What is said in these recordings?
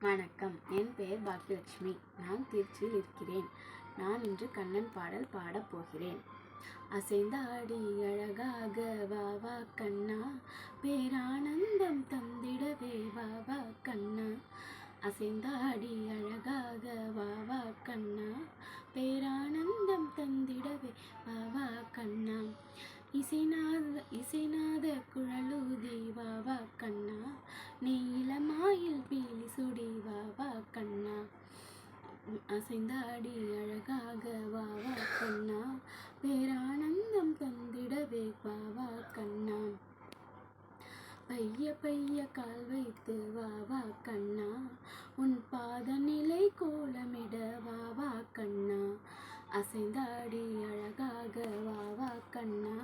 வணக்கம். என் பெயர் பாக்கியலட்சுமி. நான் திருச்சியில் இருக்கிறேன். நான் இன்று கண்ணன் பாடல் பாடப் போகிறேன். அசைந்தாடி அழகாக வா வா கண்ணா, பேரானந்தம் தந்திடவே வா வா கண்ணா. அசைந்தாடி அழகாக வா வா கண்ணா, பேரானந்தம் தந்திடவே வா வா கண்ணா. இசைநாத குழலூதி வா வா கண்ணா, நீ இளமாயில் பீலி சுடி வா வா கண்ணா. அசைந்தாடி அழகாக வா வா கண்ணா, பேரானந்தம் தந்திடவே வா வா கண்ணா. பைய பைய கால் வைத்து வா வா கண்ணா, உன் பாத நிலை கோலமிட வா வா கண்ணா. அசைந்தாடி அழகாக வா வா கண்ணா,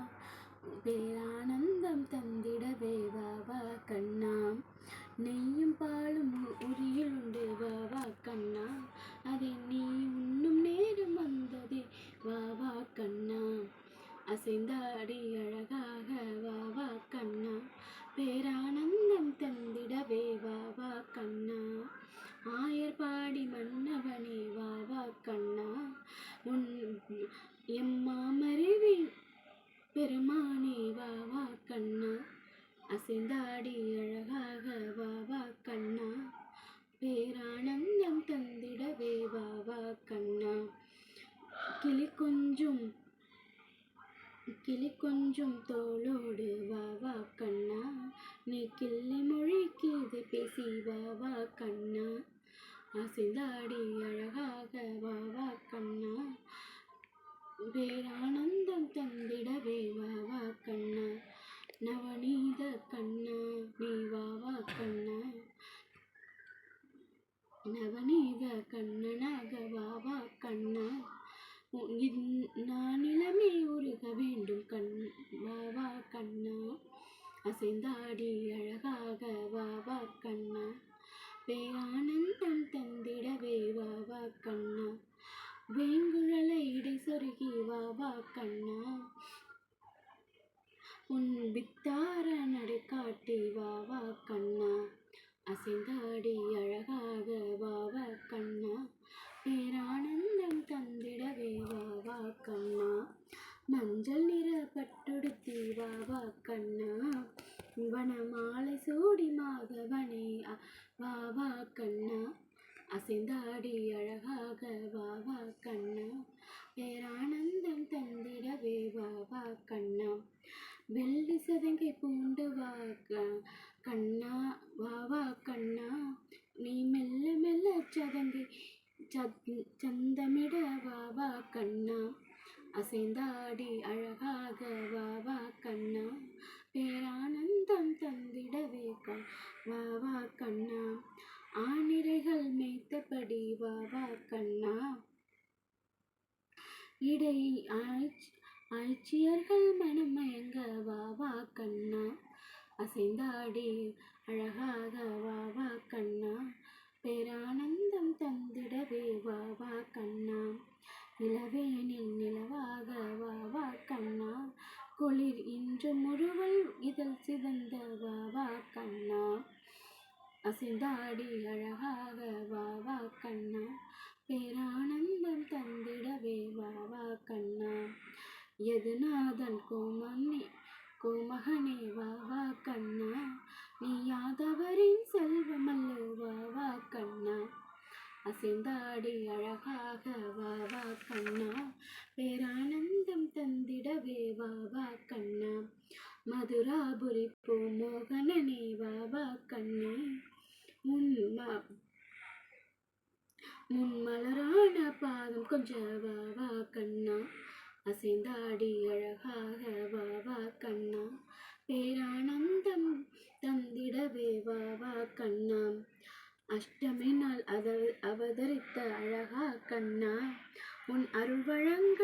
பேரானந்தம் தந்திடவே வா வா கண்ணா. நெய்யும் பாலும் உரியில் உண்டு வா வா கண்ணா, அதை நீ உண்ணும் நேரம் வந்ததே வா வா கண்ணா. அசைந்தாடி அழகாக வா வா கண்ணா, பேரானந்தம் தந்திடவே வா வா கண்ணா. ஆயர்பாடி மன்னவனே வா வா கண்ணா, உன் எம்மாமருவி பெருமானே வா வா கண்ணா. அசைந்தாடி அழகாக வா வா கண்ணா, பேரானந்தம் தந்திடவே வா வா கண்ணா. கிளி கொஞ்சும் தோளோடு வா வா கண்ணா, நீ கிள்ளி மொழிக்கு இதை பேசி வா வா கண்ணா. அசைந்தாடி அழகாக வா வா கண்ணா, பேரானந்தம் தந்திடவே வா வா கண்ணா. நவநீத கண்ணா நீ வா வா கண்ணா, நவநீத கண்ணனாக வா வா கண்ணா. நான் நிலமே உருக வேண்டும் வா வா கண்ணா. அசைந்தாடி அழகாக வா வா கண்ணா, பேரானந்தம் தந்திடவே வா வா கண்ணா. வேங்குழலை இடை சொருகி வா வா கண்ணா, உன் வித்தார நடை காட்டி வா வா கண்ணா. அசைந்தாடி அழகாக வா வா கண்ணா, பேரானந்தம் தந்திடவே வா வா கண்ணா. மஞ்சள் நிற பட்டுடுத்தி வா வா கண்ணா, வனமாலை சூடி மாதவனே வா வா கண்ணா. அசைந்தாடி அழகாக வா வா கண்ணா, பேரானந்தம் தந்திடவே வா வா கண்ணா. வெள்ளி சதங்கை பூண்டு வா கண்ணா வா வா கண்ணா, நீ மெல்ல மெல்ல சந்தமிட வா வா கண்ணா. அசைந்தாடி அழகாக வா வா கண்ணா, பேரானந்தம் தந்திடவே வா வா கண்ணா. ஆனிரைகள் மேய்த்தபடி வா வா கண்ணா, இடை ஆய்ச்சியர்கள் மனம் மயங்க வா வா கண்ணா. அசைந்தாடி அழகாக வா வா கண்ணா, பேரானந்தம் தந்திடவே வா வா கண்ணா. நிலவேனில் நிலவாக வா வா கண்ணா, குளிர் இன்று முறுவல் இதழ் சிவந்த வா வா கண்ணா. அசைந்தாடி அழகாக வா வா கண்ணா, பேரானந்தம் தந்திடவே வா வா கண்ணா. யதுநாதன் கோமகனே வா வா கண்ணா, நீ யாதவரின் செல்வமல்லோ வா வா கண்ணா. அசைந்தாடி அழகாக வா வா கண்ணா, பேரானந்தம் தந்திடவே வா வா கண்ணா. மதுராபுரி பூமோகனனே வா வா கண்ணே, முன்மலரான பாதம் கொஞ்ச வா வா கண்ணா. அசைந்தாடி அழகாக வா வா கண்ணா, பேரானந்தம் தந்திடவே வா வா கண்ணா. அஷ்டமி நாள் அவதரித்த அழகா கண்ணா, உன் அருள் வழங்க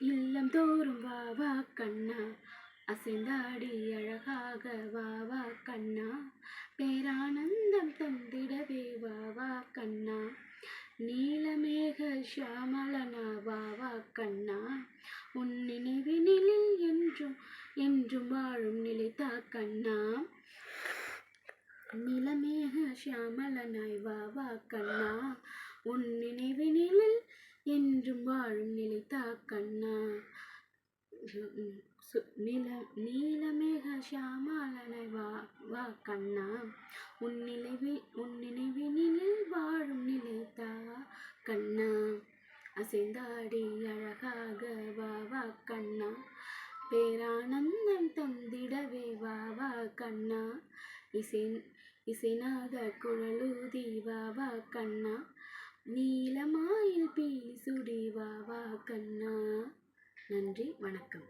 இல்லம் தோறும் வா வா கண்ணா. அசைந்தாடி அழகாக வா வா கண்ணா, பேரானந்தம் தந்திடவே வா வா கண்ணா. நீலமேக ஷியாமளனா வா வா கண்ணா, உன் நினைவினிலில் என்றும் வாழும் நிலைத்தா கண்ணா. நீலமேக ஷியாம ஷியாமளனாய் வா வா கண்ணா உன் நினைவினில் என்றும் வாழும் நிலைத்தா கண்ணா நீலமேக ஷியாமளனாய் வா வா கண்ணா உன் நினைவினில் வாழும் நிலைத்தா கண்ணா அசைந்தாடி அழகாக வா வா கண்ணா பேரானந்தம் தந்திடவே வா வா கண்ணா இசைநாத குழலூதி வா வா கண்ணா நீலமாயில் பீலி சுடி வா வா கண்ணா. நன்றி, வணக்கம்.